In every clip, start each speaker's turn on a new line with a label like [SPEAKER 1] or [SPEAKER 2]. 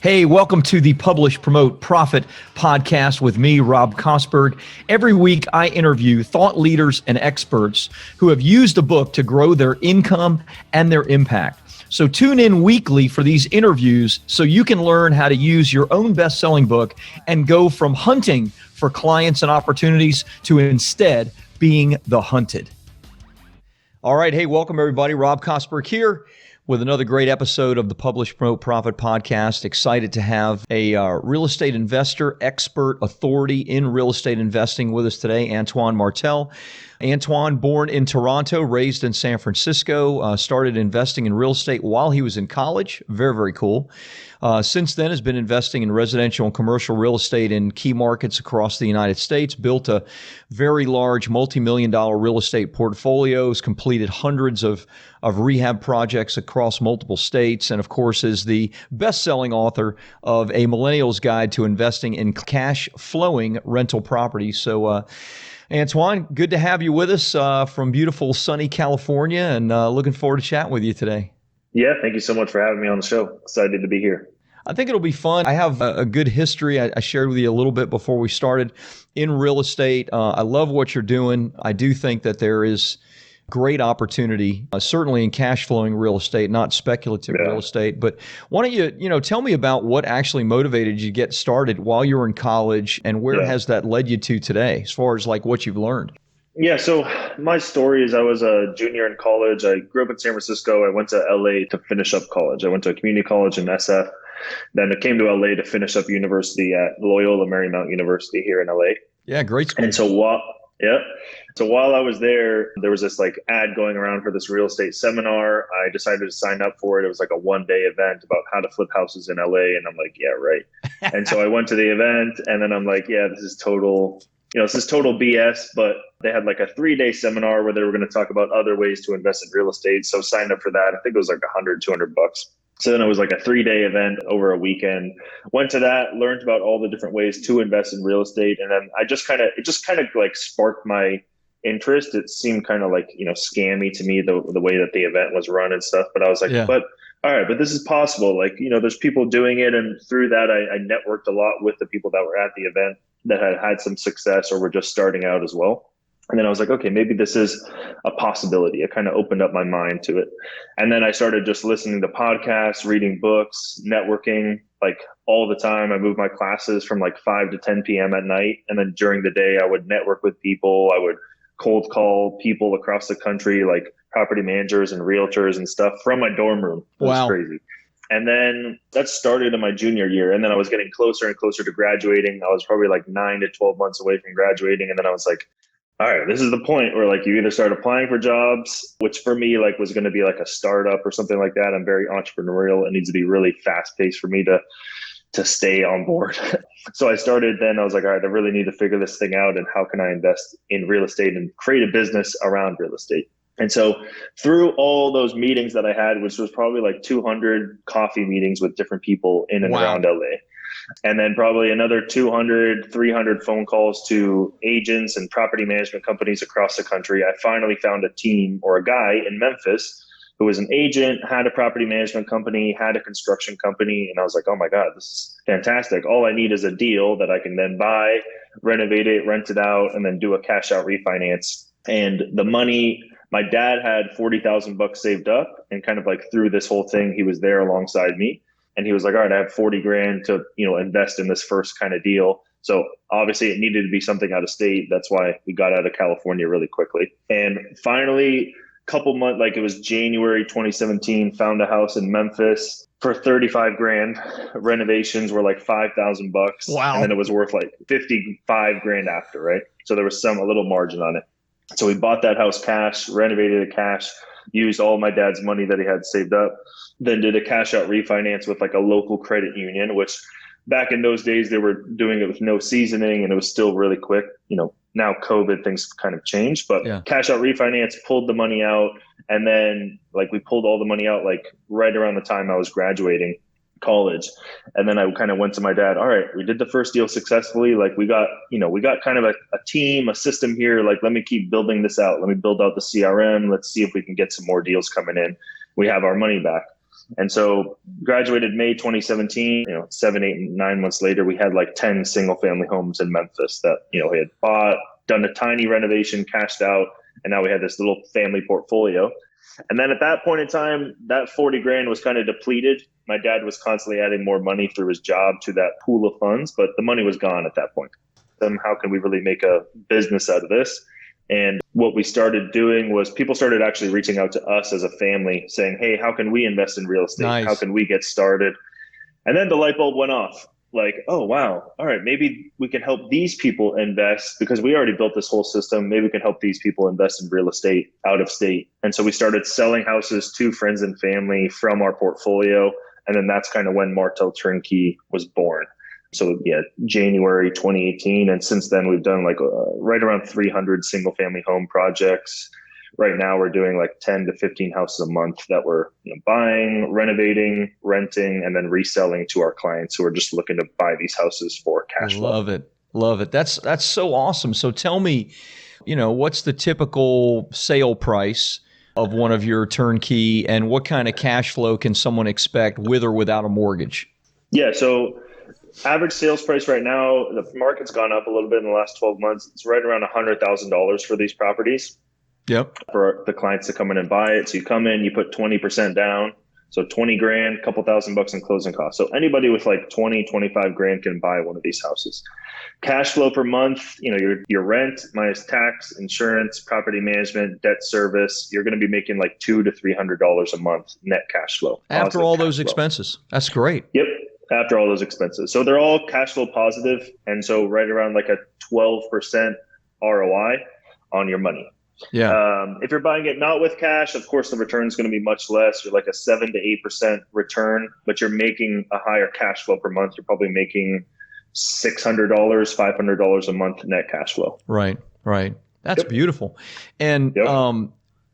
[SPEAKER 1] Hey, welcome to the Publish, Promote, Profit podcast with me, Rob Kosberg. Every week, I interview thought leaders and experts who have used a book to grow their income and their impact. So tune in weekly for these interviews so you can learn how to use your own best-selling book and go from hunting for clients and opportunities to instead being the hunted. All right. Hey, welcome everybody. Rob Kosberg here with another great episode of the Publish, Promote, Profit podcast. Excited to have a real estate investor, expert, authority in real estate investing with us today, Antoine Martel. Antoine, born in Toronto, raised in San Francisco, started investing in real estate while he was in college. Very, very cool. Since then has been investing in residential and commercial real estate in key markets across the United States, built a very large multi-million-dollar real estate portfolios, completed hundreds of rehab projects across multiple states, and of course is the best-selling author of A Millennials Guide to Investing in Cash-Flowing Rental Properties. So, Antoine, good to have you with us from beautiful sunny California, and looking forward to chatting with you today.
[SPEAKER 2] Yeah, thank you so much for having me on the show. Excited to be here.
[SPEAKER 1] I think it'll be fun. I have a good history. I shared with you a little bit before we started in real estate. I love what you're doing. I do think that there is great opportunity, certainly in cash flowing real estate, not speculative real estate. But why don't you tell me about what actually motivated you to get started while you were in college, and where has that led you to today, as far as like what you've learned?
[SPEAKER 2] Yeah, so my story is I was a junior in college. I grew up in San Francisco. I went to LA to finish up college. I went to a community college in SF. Then I came to LA to finish up university at Loyola Marymount University here in LA.
[SPEAKER 1] Yeah, great school.
[SPEAKER 2] And so while I was there was this like ad going around for this real estate seminar. I decided to sign up for it. It was like a one-day event about how to flip houses in LA. And I'm like, yeah, right. And so I went to the event, and then I'm like, yeah, this is total BS. But they had like a 3-day seminar where they were going to talk about other ways to invest in real estate. So signed up for that. I think it was like $100-200. So then it was like a 3-day event over a weekend. Went to that, learned about all the different ways to invest in real estate. And then it just kind of like sparked my interest. It seemed kind of like, scammy to me, the way that the event was run and stuff. But I was like, but all right, but this is possible. Like, there's people doing it. And through that, I networked a lot with the people that were at the event that had had some success or were just starting out as well. And then I was like, okay, maybe this is a possibility. It kind of opened up my mind to it. And then I started just listening to podcasts, reading books, networking, like all the time. I moved my classes from like 5 to 10 p.m. at night. And then during the day, I would network with people. I would cold call people across the country, like property managers and realtors and stuff from my dorm room. It was crazy. And then that started in my junior year. And then I was getting closer and closer to graduating. I was probably like 9 to 12 months away from graduating. And then I was like, all right, this is the point where like you either start applying for jobs, which for me like was going to be like a startup or something like that. I'm very entrepreneurial. It needs to be really fast paced for me to stay on board. So I started then. I was like, all right, I really need to figure this thing out. And how can I invest in real estate and create a business around real estate? And so through all those meetings that I had, which was probably like 200 coffee meetings with different people in and around LA, and then probably another 200, 300 phone calls to agents and property management companies across the country, I finally found a team or a guy in Memphis who was an agent, had a property management company, had a construction company. And I was like, oh my God, this is fantastic. All I need is a deal that I can then buy, renovate it, rent it out, and then do a cash out refinance. And the money, my dad had $40,000 saved up, and kind of like through this whole thing, he was there alongside me. And he was like, all right, I have 40 grand to, invest in this first kind of deal. So obviously it needed to be something out of state. That's why we got out of California really quickly. And finally, couple months, like it was January 2017, found a house in Memphis for 35 grand. Renovations were like $5,000.
[SPEAKER 1] Wow.
[SPEAKER 2] And then it was worth like 55 grand after, right? So there was a little margin on it. So we bought that house cash, renovated it cash, used all my dad's money that he had saved up, then did a cash out refinance with like a local credit union, which back in those days, they were doing it with no seasoning and it was still really quick. Now COVID, things kind of changed, but cash out refinance, pulled the money out. And then like we pulled all the money out like right around the time I was graduating college. And then I kind of went to my dad, all right, we did the first deal successfully. Like we got kind of a team, a system here. Like, let me keep building this out. Let me build out the CRM. Let's see if we can get some more deals coming in. We have our money back. And so graduated May 2017, 7, 8, 9 months later, we had like 10 single family homes in Memphis that, we had bought, done a tiny renovation, cashed out, and now we had this little family portfolio. And then at that point in time, that 40 grand was kind of depleted. My dad was constantly adding more money through his job to that pool of funds, but the money was gone at that point. How can we really make a business out of this? And what we started doing was people started actually reaching out to us as a family saying, hey, how can we invest in real estate?
[SPEAKER 1] Nice.
[SPEAKER 2] How can we get started? And then the light bulb went off. Like, oh, wow. All right, maybe we can help these people invest because we already built this whole system. Maybe we can help these people invest in real estate out of state. And so we started selling houses to friends and family from our portfolio. And then that's kind of when Martel Turnkey was born. So yeah, January 2018. And since then, we've done like right around 300 single family home projects. Right now, we're doing like 10 to 15 houses a month that we're buying, renovating, renting, and then reselling to our clients who are just looking to buy these houses for cash flow.
[SPEAKER 1] Love it. Love it. That's so awesome. So tell me, what's the typical sale price of one of your turnkey, and what kind of cash flow can someone expect with or without a mortgage?
[SPEAKER 2] Yeah, so average sales price right now, the market's gone up a little bit in the last 12 months. It's right around $100,000 for these properties.
[SPEAKER 1] Yep.
[SPEAKER 2] For the clients to come in and buy it. So you come in, you put 20% down. So 20 grand, couple $1,000 in closing costs. So anybody with like 20, 25 grand can buy one of these houses. Cash flow per month, your rent minus tax, insurance, property management, debt service, you're going to be making like $200 to $300 a month net cash flow.
[SPEAKER 1] After all those expenses. That's great.
[SPEAKER 2] Yep. After all those expenses. So they're all cash flow positive. And so right around like a 12% ROI on your money.
[SPEAKER 1] Yeah.
[SPEAKER 2] If you're buying it not with cash, of course, the return is going to be much less. You're like a 7 to 8% return, but you're making a higher cash flow per month. You're probably making $600, $500 a month net cash flow.
[SPEAKER 1] Right. Right. That's beautiful. And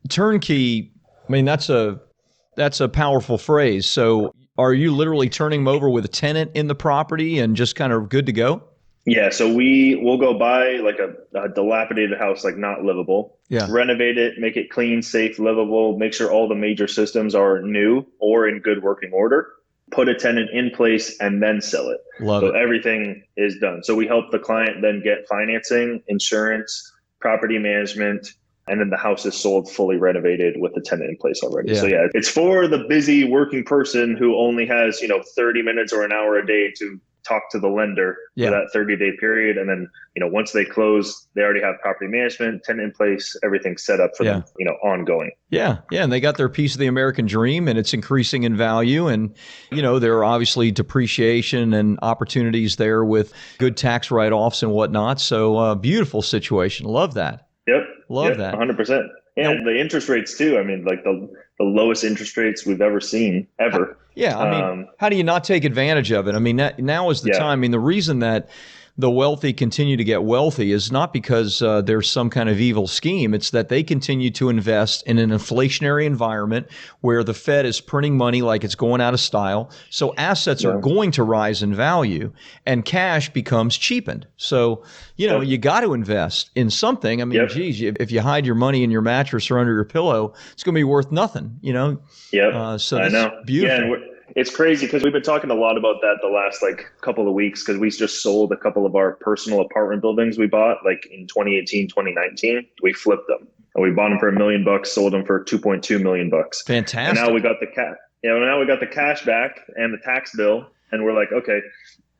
[SPEAKER 1] turnkey, I mean, that's a powerful phrase. So are you literally turning them over with a tenant in the property and just kind of good to go?
[SPEAKER 2] Yeah, so we'll go buy like a dilapidated house, like not livable, renovate it, make it clean, safe, livable, make sure all the major systems are new or in good working order, put a tenant in place, and then sell it. So everything is done. So we help the client then get financing, insurance, property management, and then the house is sold fully renovated with the tenant in place already. So yeah, it's for the busy working person who only has, 30 minutes or an hour a day to talk to the lender for that 30-day period. And then, once they close, they already have property management, tenant in place, everything set up for them, ongoing.
[SPEAKER 1] Yeah. Yeah. And they got their piece of the American dream, and it's increasing in value. And, there are obviously depreciation and opportunities there with good tax write-offs and whatnot. So beautiful situation. Love that.
[SPEAKER 2] Yep.
[SPEAKER 1] Love that.
[SPEAKER 2] 100%. And the interest rates too. I mean, like the lowest interest rates we've ever seen ever.
[SPEAKER 1] Yeah. I mean, how do you not take advantage of it? I mean, now is the time. I mean, the reason that the wealthy continue to get wealthy is not because there's some kind of evil scheme. It's that they continue to invest in an inflationary environment where the Fed is printing money like it's going out of style. So assets are going to rise in value and cash becomes cheapened. So, you got to invest in something. I mean, geez, if you hide your money in your mattress or under your pillow, it's going to be worth nothing, So
[SPEAKER 2] I know.
[SPEAKER 1] Beautiful.
[SPEAKER 2] Yeah, it's crazy because we've been talking a lot about that the last couple of weeks because we just sold a couple of our personal apartment buildings we bought in 2018, 2019. We flipped them and we bought them for $1 million, sold them for $2.2 million.
[SPEAKER 1] Fantastic.
[SPEAKER 2] And now we got the now we got the cash back and the tax bill, and we're like, okay,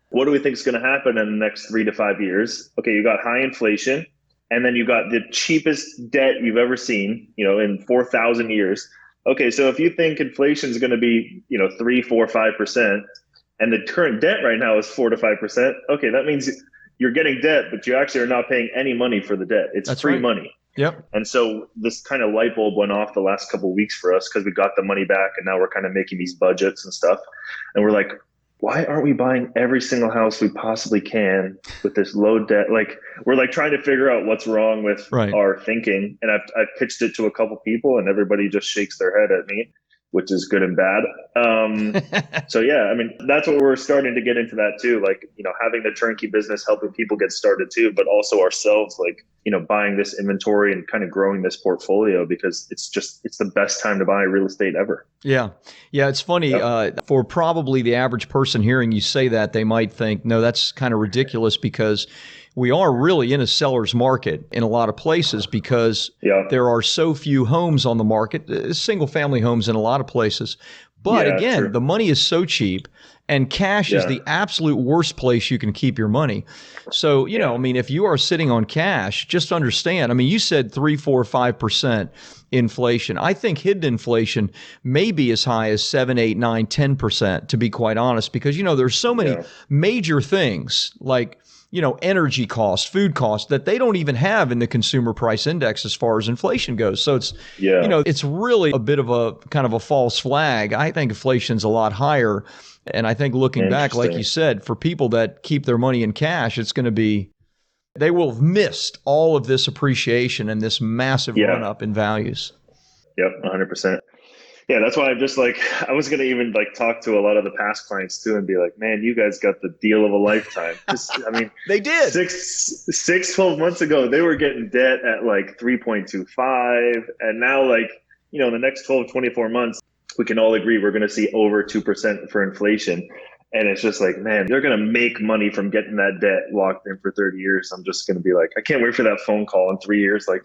[SPEAKER 2] what do we think is going to happen in the next 3 to 5 years? Okay, you got high inflation, and then you got the cheapest debt you've ever seen, in 4,000 years. Okay, so if you think inflation is going to be, 3, 4, 5%, and the current debt right now is 4 to 5%, okay, that means you're getting debt, but you actually are not paying any money for the debt. It's free money.
[SPEAKER 1] Yep.
[SPEAKER 2] And so this kind of light bulb went off the last couple of weeks for us because we got the money back, and now we're kind of making these budgets and stuff. And we're like, why aren't we buying every single house we possibly can with this low debt? We're trying to figure out what's wrong with our thinking. And I've pitched it to a couple people, and everybody just shakes their head at me. which is good and bad. So yeah, I mean, that's what we're starting to get into that too. Like, having the turnkey business, helping people get started too, but also ourselves, like, buying this inventory and kind of growing this portfolio, because it's the best time to buy real estate ever.
[SPEAKER 1] Yeah. Yeah. It's funny.
[SPEAKER 2] Yep.
[SPEAKER 1] For probably the average person hearing you say that, they might think, no, that's kind of ridiculous, because we are really in a seller's market in a lot of places, because there are so few homes on the market, single family homes in a lot of places. But again,
[SPEAKER 2] true.
[SPEAKER 1] the money is so cheap, and cash is the absolute worst place you can keep your money. So, I mean, if you are sitting on cash, just understand, I mean, you said 3, 4, 5% inflation. I think hidden inflation may be as high as 7, 8, 9, 10%, to be quite honest, because, there's so many major things like, energy costs, food costs, that they don't even have in the consumer price index as far as inflation goes. So it's, it's really a bit of a kind of a false flag. I think inflation's a lot higher. And I think looking back, like you said, for people that keep their money in cash, it's going to be, they will have missed all of this appreciation and this massive run up in values.
[SPEAKER 2] Yep, 100%. Yeah, that's why I was going to even talk to a lot of the past clients too and be like, man, you guys got the deal of a lifetime. I mean,
[SPEAKER 1] they did.
[SPEAKER 2] 12 months ago, they were getting debt at 3.25. And now in the next 12, 24 months, we can all agree we're going to see over 2% for inflation. And it's just like, man, they're going to make money from getting that debt locked in for 30 years. I'm just going to be like, I can't wait for that phone call in 3 years. Like,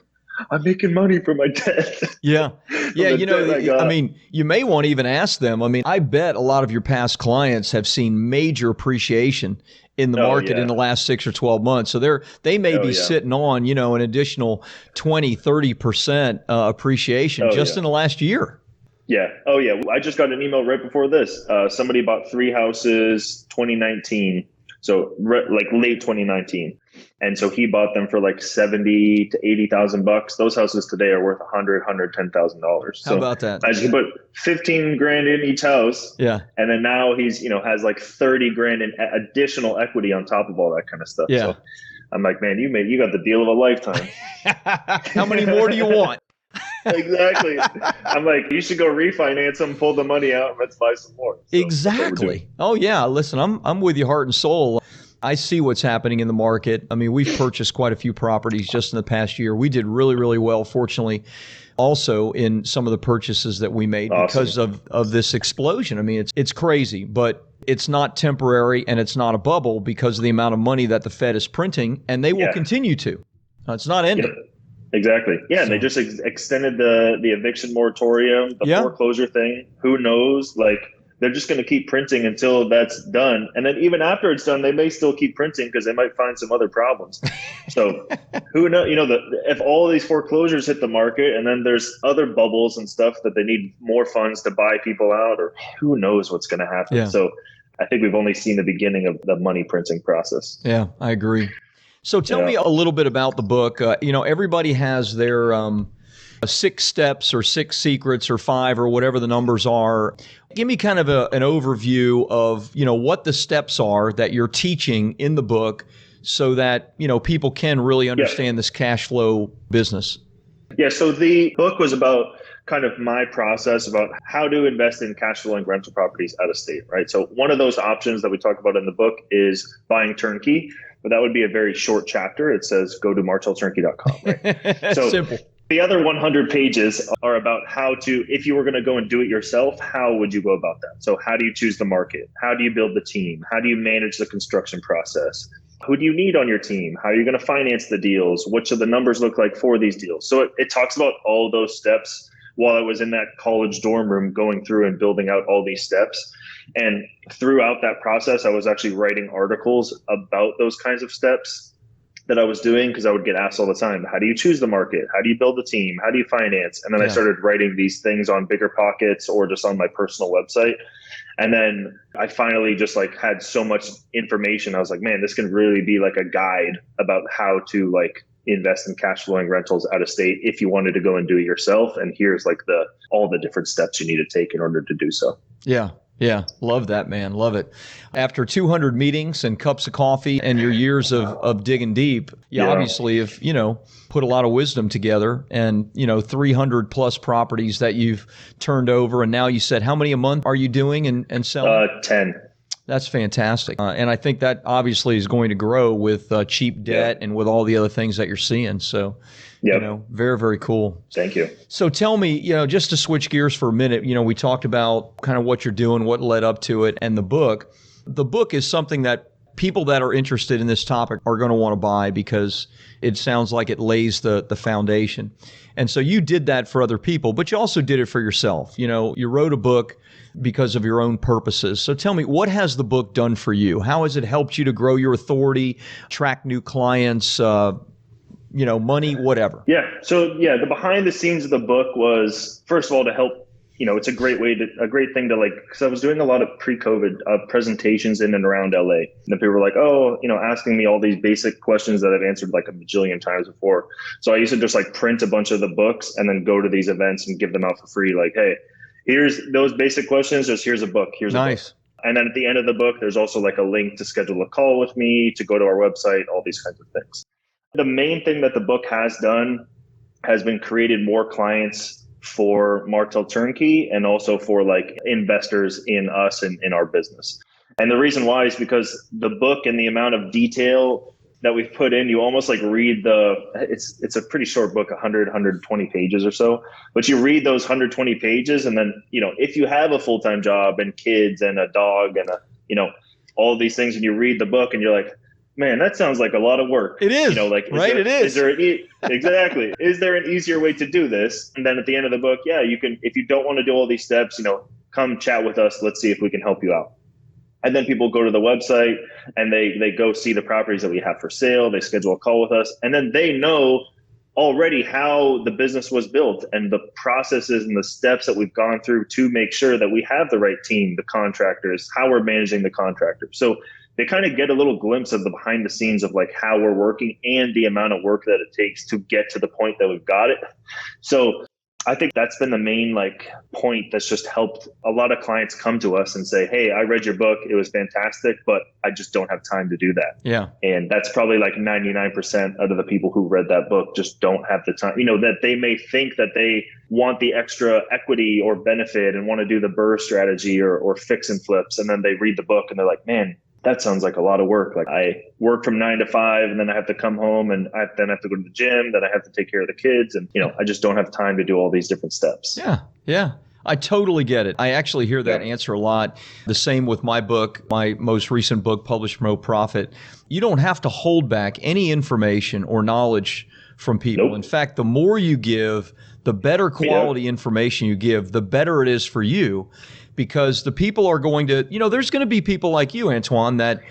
[SPEAKER 2] I'm making money from my debt.
[SPEAKER 1] Yeah. I mean, you may want to even ask them. I mean, I bet a lot of your past clients have seen major appreciation in the market in the last 6 or 12 months. So they may be sitting on, an additional 20, 30% appreciation in the last year.
[SPEAKER 2] Yeah. Oh, yeah. I just got an email right before this. Somebody bought 3 houses 2019. So late 2019. And so he bought them for 70 to 80,000 bucks. Those houses today are worth $110,000. So
[SPEAKER 1] how about that?
[SPEAKER 2] I just put 15 grand in each house.
[SPEAKER 1] Yeah.
[SPEAKER 2] And then now he's, has 30 grand in additional equity on top of all that kind of stuff.
[SPEAKER 1] Yeah.
[SPEAKER 2] So I'm like, man, you got the deal of a lifetime.
[SPEAKER 1] How many more do you want?
[SPEAKER 2] Exactly. I'm like, you should go refinance them, pull the money out, and let's buy some more. So
[SPEAKER 1] exactly. Oh yeah. Listen, I'm with you heart and soul. I see what's happening in the market. I mean, we've purchased quite a few properties just in the past year. We did really, really well, fortunately, also in some of the purchases that we made because of this explosion. I mean, it's crazy, but it's not temporary and it's not a bubble because of the amount of money that the Fed is printing, and they will continue to. It's not ending.
[SPEAKER 2] Yeah. Exactly. Yeah, and they just extended the eviction moratorium, the foreclosure thing. Who knows? They're just going to keep printing until that's done. And then even after it's done, they may still keep printing because they might find some other problems. So who knows? If all of these foreclosures hit the market and then there's other bubbles and stuff that they need more funds to buy people out, or who knows what's going to happen. Yeah. So I think we've only seen the beginning of the money printing process.
[SPEAKER 1] Yeah, I agree. So tell me a little bit about the book. Everybody has their 6 steps or 6 secrets or 5 or whatever the numbers are. Give me kind of an overview of, what the steps are that you're teaching in the book so that, people can really understand this cash flow business.
[SPEAKER 2] Yeah. So the book was about kind of my process about how to invest in cash flowing rental properties out of state, right? So one of those options that we talk about in the book is buying turnkey. But that would be a very short chapter. It says go to martelturnkey.com. Right? So
[SPEAKER 1] simple.
[SPEAKER 2] The other 100 pages are about how to, if you were going to go and do it yourself, how would you go about that? So how do you choose the market? How do you build the team? How do you manage the construction process? Who do you need on your team? How are you going to finance the deals? What should the numbers look like for these deals? So it talks about all those steps while I was in that college dorm room going through and building out all these steps. And throughout that process, I was actually writing articles about those kinds of steps that I was doing because I would get asked all the time, how do you choose the market? How do you build the team? How do you finance? And then I started writing these things on Bigger Pockets or just on my personal website. And then I finally just had so much information. I was like, man, this can really be a guide about how to invest in cash flowing rentals out of state if you wanted to go and do it yourself. And here's all the different steps you need to take in order to do so.
[SPEAKER 1] Yeah. Yeah, love that, man. Love it. After 200 meetings and cups of coffee and your years of digging deep, you
[SPEAKER 2] Yeah.
[SPEAKER 1] obviously have, put a lot of wisdom together and, 300 plus properties that you've turned over. And now you said, how many a month are you doing and selling?
[SPEAKER 2] 10.
[SPEAKER 1] That's fantastic. And I think that obviously is going to grow with cheap debt and with all the other things that you're seeing. So, very, very cool.
[SPEAKER 2] Thank you.
[SPEAKER 1] So tell me, just to switch gears for a minute, we talked about kind of what you're doing, what led up to it, and the book. The book is something that people that are interested in this topic are going to want to buy because it sounds like it lays the foundation. And so you did that for other people, but you also did it for yourself. You wrote a book because of your own purposes. So tell me, what has the book done for you? How has it helped you to grow your authority, attract new clients, money, whatever?
[SPEAKER 2] Yeah. So the behind the scenes of the book was, first of all, to help, it's a great thing to because I was doing a lot of pre-COVID presentations in and around LA. And then people were like, oh, asking me all these basic questions that I've answered like a bajillion times before. So I used to just print a bunch of the books and then go to these events and give them out for free. Like, hey, here's those basic questions. Here's a book. Here's
[SPEAKER 1] nice.
[SPEAKER 2] A book. And then at the end of the book, there's also a link to schedule a call with me, to go to our website, all these kinds of things. The main thing that the book has done has been created more clients for Martel Turnkey and also for investors in us and in our business. And the reason why is because the book and the amount of detail that we've put in, you almost read it's a pretty short book, 120 pages or so, but you read those 120 pages. And then, if you have a full-time job and kids and a dog and all these things, and you read the book and you're like, man, that sounds like a lot of work.
[SPEAKER 1] It is, right? It is.
[SPEAKER 2] Exactly. Is there an easier way to do this? And then at the end of the book, you can, if you don't want to do all these steps, come chat with us. Let's see if we can help you out. And then people go to the website and they go see the properties that we have for sale. They schedule a call with us. And then they know already how the business was built and the processes and the steps that we've gone through to make sure that we have the right team, the contractors, how we're managing the contractors. So they kind of get a little glimpse of the behind the scenes of how we're working and the amount of work that it takes to get to the point that we've got it. So I think that's been the main point that's just helped a lot of clients come to us and say, hey, I read your book. It was fantastic, but I just don't have time to do that.
[SPEAKER 1] Yeah.
[SPEAKER 2] And that's probably 99% out of the people who read that book just don't have the time, that they may think that they want the extra equity or benefit and want to do the BRRRR strategy or fix and flips. And then they read the book and they're like, man, that sounds like a lot of work. I work from 9 to 5 and then I have to come home and then I have to go to the gym. Then I have to take care of the kids. And, I just don't have time to do all these different steps.
[SPEAKER 1] Yeah. Yeah. I totally get it. I actually hear that answer a lot. The same with my book, my most recent book, Publish, Promote, Profit. You don't have to hold back any information or knowledge from people. Nope. In fact, the more you give, the better quality information you give, the better it is for you. Because the people are going to, there's going to be people like you, Antoine, that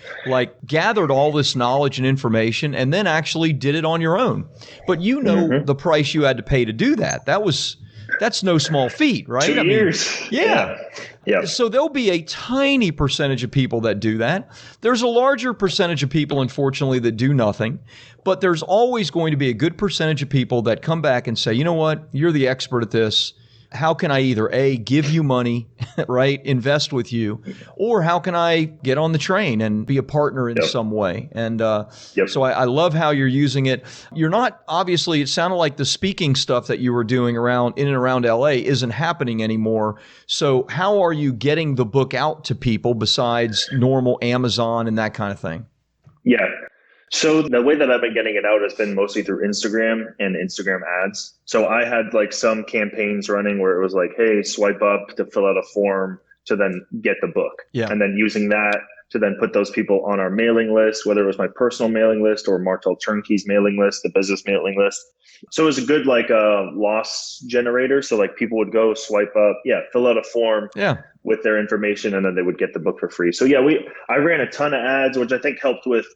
[SPEAKER 1] gathered all this knowledge and information and then actually did it on your own. But the price you had to pay to do that. That's no small feat, right?
[SPEAKER 2] 2 years.
[SPEAKER 1] Yeah. So there'll be a tiny percentage of people that do that. There's a larger percentage of people, unfortunately, that do nothing. But there's always going to be a good percentage of people that come back and say, you know what, you're the expert at this. How can I either A, give you money, right, invest with you, or how can I get on the train and be a partner in some way? And so I love how you're using it. You're not, obviously, it sounded like the speaking stuff that you were doing in and around LA isn't happening anymore. So how are you getting the book out to people besides normal Amazon and that kind of thing?
[SPEAKER 2] Yeah. So the way that I've been getting it out has been mostly through Instagram and Instagram ads. So I had some campaigns running where it was hey, swipe up to fill out a form to then get the book. Yeah. And then using that to then put those people on our mailing list, whether it was my personal mailing list or Martel Turnkey's mailing list, the business mailing list. So it was a good loss generator. So people would go swipe up, fill out a form with their information, and then they would get the book for free. So I ran a ton of ads, which I think helped with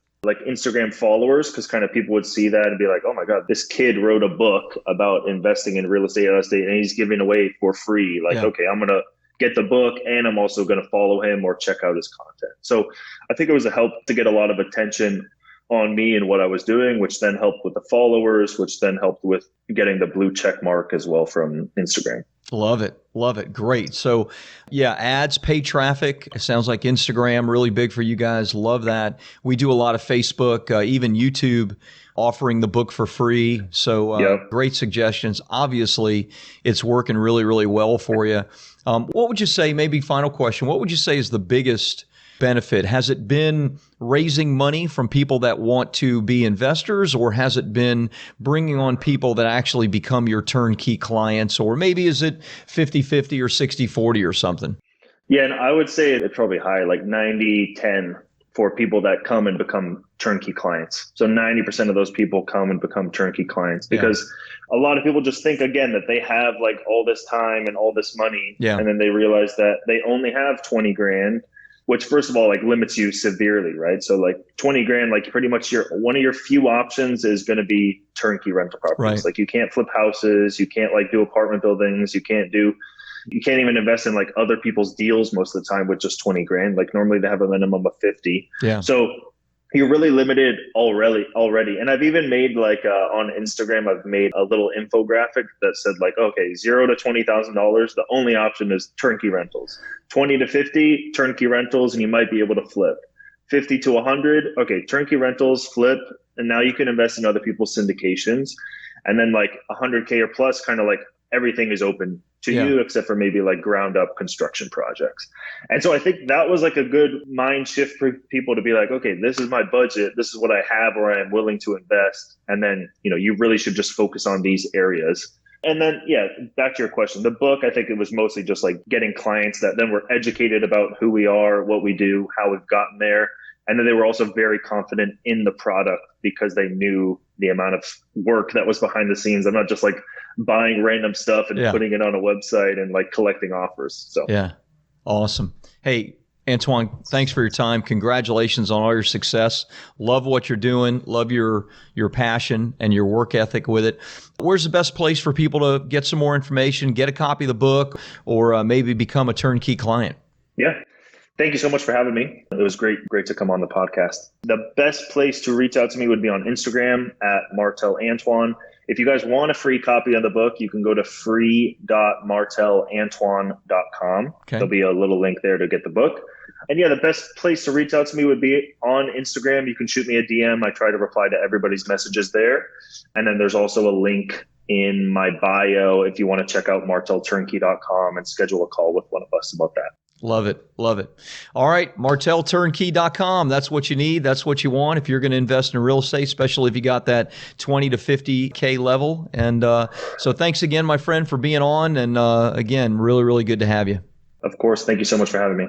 [SPEAKER 2] Instagram followers, because kind of people would see that and be like, oh my God, this kid wrote a book about investing in real estate, and he's giving away for free. Okay, I'm going to get the book and I'm also going to follow him or check out his content. So I think it was a help to get a lot of attention on me and what I was doing, which then helped with the followers, which then helped with getting the blue check mark as well from Instagram.
[SPEAKER 1] Love it. Love it. Great. So yeah, ads, pay traffic. It sounds like Instagram, really big for you guys. Love that. We do a lot of Facebook, even YouTube, offering the book for free. So great suggestions. Obviously, it's working really, really well for you. What would you say, maybe final question, what would you say is the biggest benefit? Has it been raising money from people that want to be investors, or has it been bringing on people that actually become your turnkey clients? Or maybe is it 50-50 or 60-40 or something?
[SPEAKER 2] Yeah, and I would say it's probably high, like 90-10 for people that come and become turnkey clients. So 90% of those people come and become turnkey clients because a lot of people just think, again, that they have like all this time and all this money. And then they realize that they only have 20 grand, which first of all, like limits you severely, right? So like 20 grand, like pretty much one of your few options is going to be turnkey rental properties. Like you can't flip houses, you can't like do apartment buildings, you can't even invest in like other people's deals most of the time with just 20 grand. Like normally they have a minimum of 50. So you're really limited already. And I've even made like on Instagram, I've made a little infographic that said like, okay, $0 to $20,000. The only option is turnkey rentals. 20 to 50 turnkey rentals, and you might be able to flip. 50 to 100, okay, turnkey rentals, flip, and now you can invest in other people's syndications. And then like 100K or plus, kind of like everything is open to you except for maybe like ground up construction projects. And so I think that was like a good mind shift for people to be like, okay, this is my budget. This is what I have where I am willing to invest. And then, you really should just focus on these areas. And then, back to your question, the book, I think it was mostly just like getting clients that then were educated about who we are, what we do, how we've gotten there. And then they were also very confident in the product because they knew the amount of work that was behind the scenes. I'm not just like buying random stuff and putting it on a website and like collecting offers. So
[SPEAKER 1] awesome. Hey, Antoine, thanks for your time. Congratulations on all your success. Love what you're doing. Love your passion and your work ethic with it. Where's the best place for people to get some more information, get a copy of the book, or maybe become a turnkey client?
[SPEAKER 2] Thank you so much for having me. It was great to come on the podcast. The best place to reach out to me would be on Instagram at Martel Antoine. If you guys want a free copy of the book, you can go to free.martelantoine.com. There'll be a little link there to get the book. And the best place to reach out to me would be on Instagram. You can shoot me a DM. I try to reply to everybody's messages there. And then there's also a link in my bio if you want to check out martelturnkey.com and schedule a call with one of us about that.
[SPEAKER 1] Love it. Love it. All right. martelturnkey.com. That's what you need. That's what you want if you're going to invest in real estate, especially if you got that 20 to 50K level. And so thanks again, my friend, for being on. And again, really, really good to have you.
[SPEAKER 2] Of course. Thank you so much for having me.